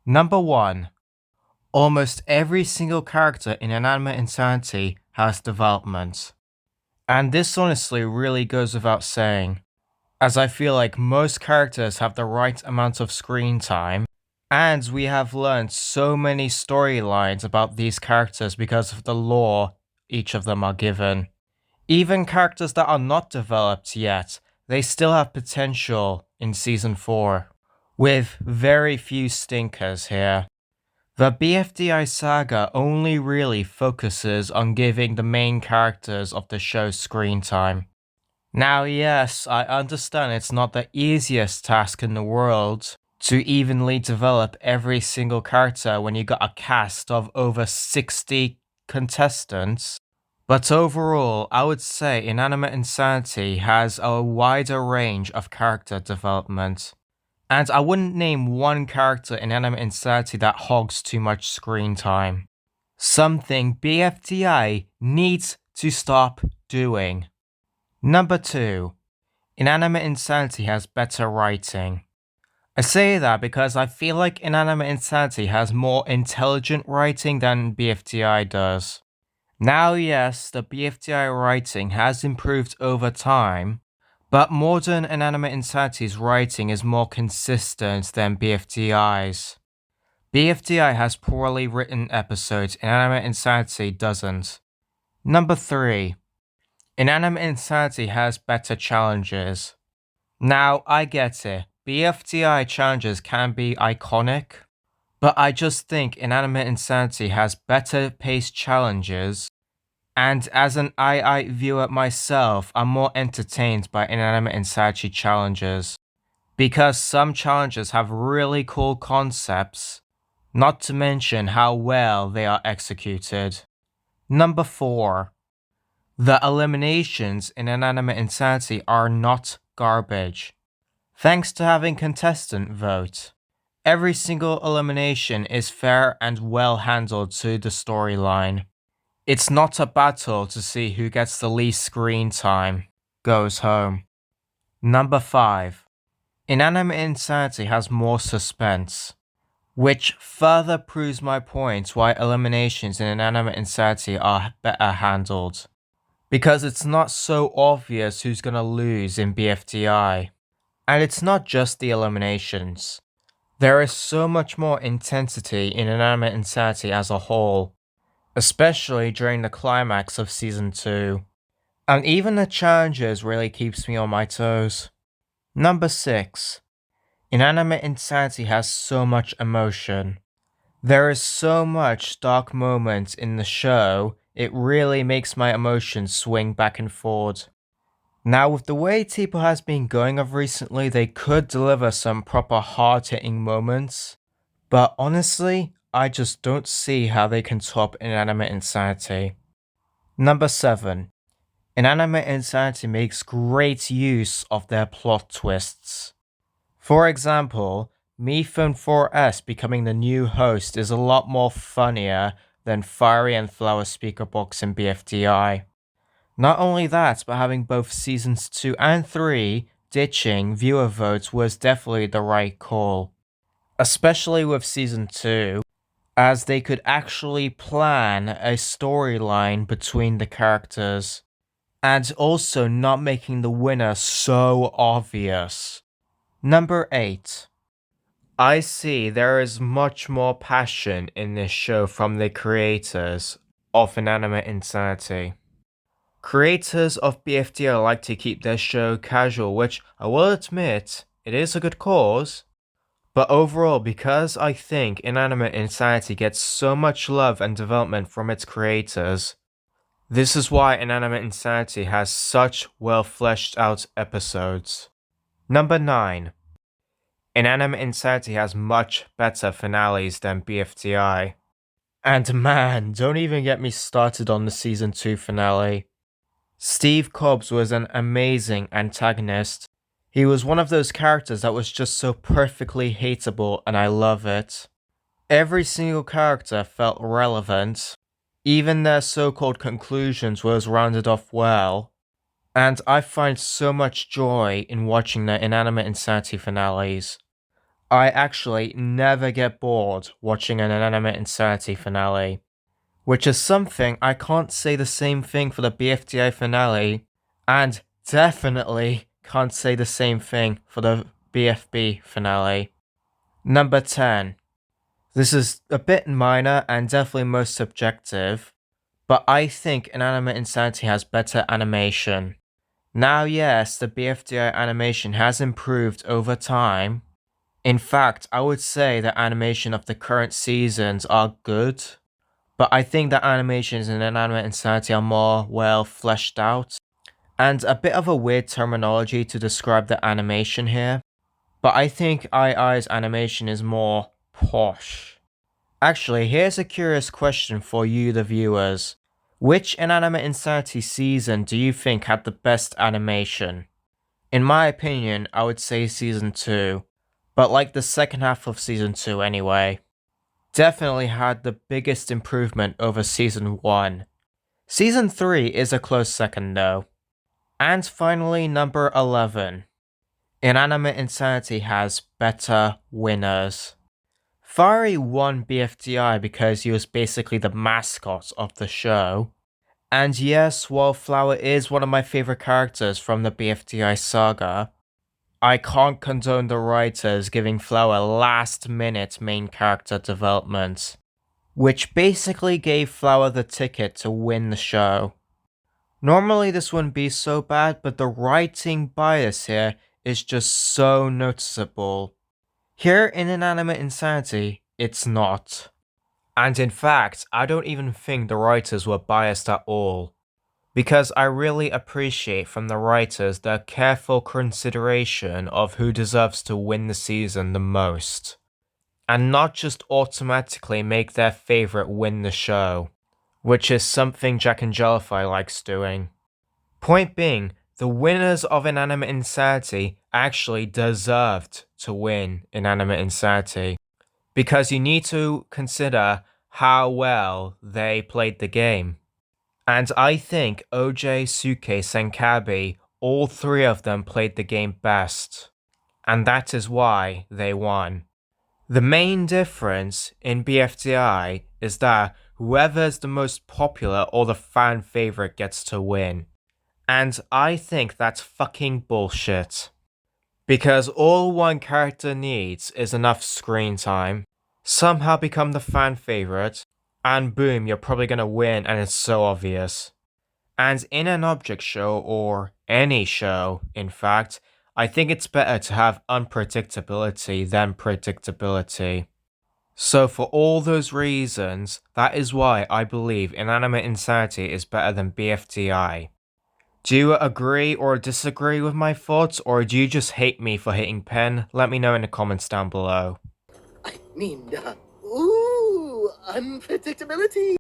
Number 1. Almost every single character in Inanimate Insanity has development. And this honestly really goes without saying, as I feel like most characters have the right amount of screen time, and we have learned so many storylines about these characters because of the lore each of them are given. Even characters that are not developed yet, they still have potential in Season 4, with very few stinkers here. The BFDI saga only really focuses on giving the main characters of the show screen time. Now, yes, I understand it's not the easiest task in the world to evenly develop every single character when you got a cast of over 60 contestants, but overall, I would say Inanimate Insanity has a wider range of character development. And I wouldn't name one character in Inanimate Insanity that hogs too much screen time. Something BFDI needs to stop doing. Number 2. Inanimate Insanity has better writing. I say that because I feel like Inanimate Insanity has more intelligent writing than BFDI does. Now, yes, the BFDI writing has improved over time, but modern Inanimate Insanity's writing is more consistent than BFDI's. BFDI has poorly written episodes, Inanimate Insanity doesn't. Number 3. Inanimate Insanity has better challenges. Now, I get it. BFDI challenges can be iconic, but I just think Inanimate Insanity has better paced challenges, and as an II viewer myself, I'm more entertained by Inanimate Insanity challenges, because some challenges have really cool concepts, not to mention how well they are executed. Number 4. The eliminations in Inanimate Insanity are not garbage. Thanks to having contestant vote, every single elimination is fair and well handled to the storyline. It's not a battle to see who gets the least screen time, goes home. Number 5. Inanimate Insanity has more suspense, which further proves my point why eliminations in Inanimate Insanity are better handled. Because it's not so obvious who's gonna lose in BFDI. And it's not just the eliminations. There is so much more intensity in Inanimate Insanity as a whole, especially during the climax of Season 2. And even the challenges really keeps me on my toes. Number 6. Inanimate Insanity has so much emotion. There is so much dark moments in the show, it really makes my emotions swing back and forth. Now, with the way Tipo has been going of recently, they could deliver some proper hard-hitting moments, but honestly, I just don't see how they can top Inanimate Insanity. Number 7. Inanimate Insanity makes great use of their plot twists. For example, Phone 4S becoming the new host is a lot more funnier than Fiery and Flower Speaker Box in BFDI. Not only that, but having both seasons 2 and 3 ditching viewer votes was definitely the right call. Especially with season 2, as they could actually plan a storyline between the characters, and also not making the winner so obvious. Number 8. I see there is much more passion in this show from the creators of Inanimate Insanity. Creators of BFDI like to keep their show casual, which I will admit, it is a good cause. But overall, because I think Inanimate Insanity gets so much love and development from its creators, this is why Inanimate Insanity has such well fleshed out episodes. Number 9. Inanimate Insanity has much better finales than BFDI. And man, don't even get me started on the season 2 finale. Steve Cobbs was an amazing antagonist. He was one of those characters that was just so perfectly hateable, and I love it. Every single character felt relevant. Even their so-called conclusions was rounded off well. And I find so much joy in watching the Inanimate Insanity finales. I actually never get bored watching an Inanimate Insanity finale, which is something I can't say the same thing for the BFDI finale, and definitely can't say the same thing for the BFB finale. Number 10. This is a bit minor and definitely most subjective, but I think Inanimate Insanity has better animation. Now, yes, the BFDI animation has improved over time. In fact, I would say the animation of the current seasons are good, but I think the animations in Inanimate Insanity are more well fleshed out, and a bit of a weird terminology to describe the animation here, but I think II's animation is more posh. Actually, here's a curious question for you, the viewers. Which Inanimate Insanity season do you think had the best animation? In my opinion, I would say season 2, but like the second half of season 2 anyway. Definitely had the biggest improvement over season 1. Season 3 is a close second though. And finally, number 11. Inanimate Insanity has better winners. Fari won BFDI because he was basically the mascot of the show. And yes, while Flower is one of my favorite characters from the BFDI saga, I can't condone the writers giving Flower last minute main character development, which basically gave Flower the ticket to win the show. Normally this wouldn't be so bad, but the writing bias here is just so noticeable. Here in Inanimate Insanity, it's not. And in fact, I don't even think the writers were biased at all, because I really appreciate from the writers their careful consideration of who deserves to win the season the most, and not just automatically make their favorite win the show, which is something Jack and Jellify likes doing. Point being, the winners of Inanimate Insanity actually deserved to win Inanimate Insanity, because you need to consider how well they played the game. And I think OJ, Suitcase, and Cabby, all three of them played the game best. And that is why they won. The main difference in BFDI is that whoever's the most popular or the fan favorite gets to win. And I think that's fucking bullshit. Because all one character needs is enough screen time, somehow become the fan favorite, and boom, you're probably gonna win, and it's so obvious. And in an object show, or any show, in fact, I think it's better to have unpredictability than predictability. So for all those reasons, that is why I believe Inanimate Insanity is better than BFDI. Do you agree or disagree with my thoughts, or do you just hate me for hitting pen? Let me know in the comments down below. I mean, unpredictability.